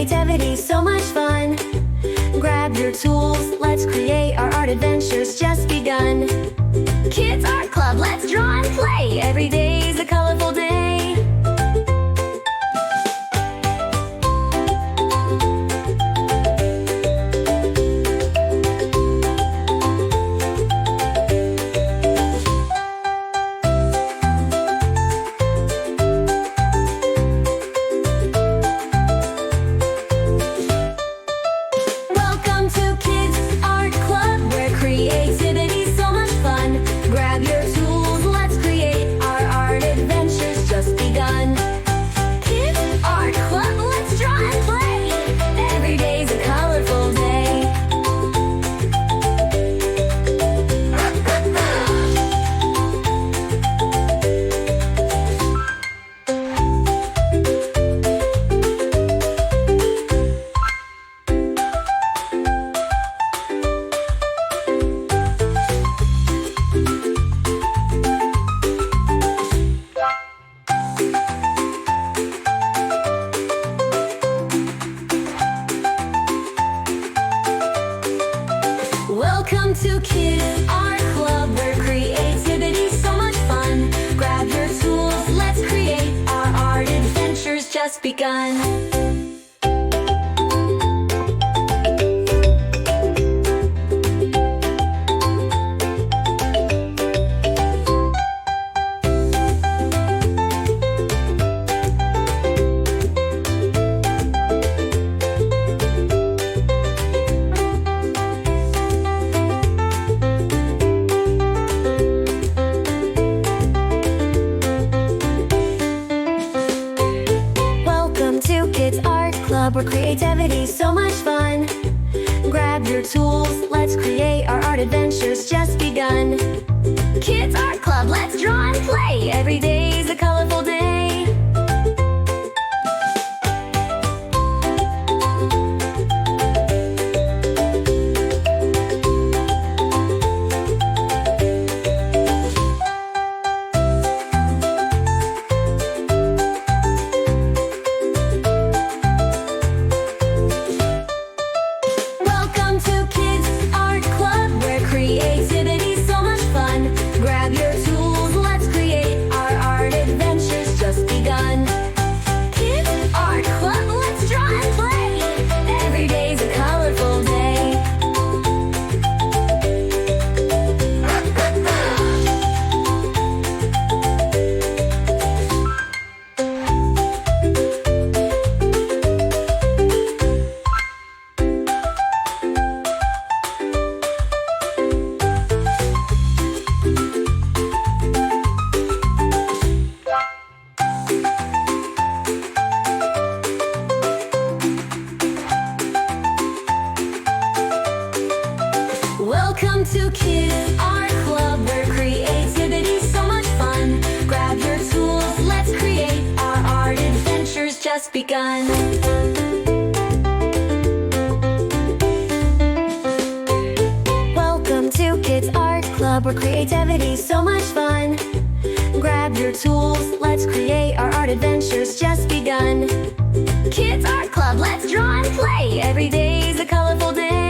creativity, so much fun. Grab your tools, let's create, our art adventure's just begun. Kids Art Club, let's draw and play, every day's a colorful day. Welcome to Kids Art Club, where creativity's so much fun. Grab your tools, let's create, our art adventure's just begun. Where creativity's so much fun. Grab your tools, let's create, our art adventure's just begun. Kids Art Club, let's draw and play, every day's a colorful day. Welcome to Kids Art Club, where creativity's so much fun. Grab your tools, let's create, our art adventure's just begun. Welcome to Kids Art Club, where creativity's so much fun. Grab your tools, let's create, our art adventure's just begun. Kids Art Club, let's draw and play, every day's a colorful day.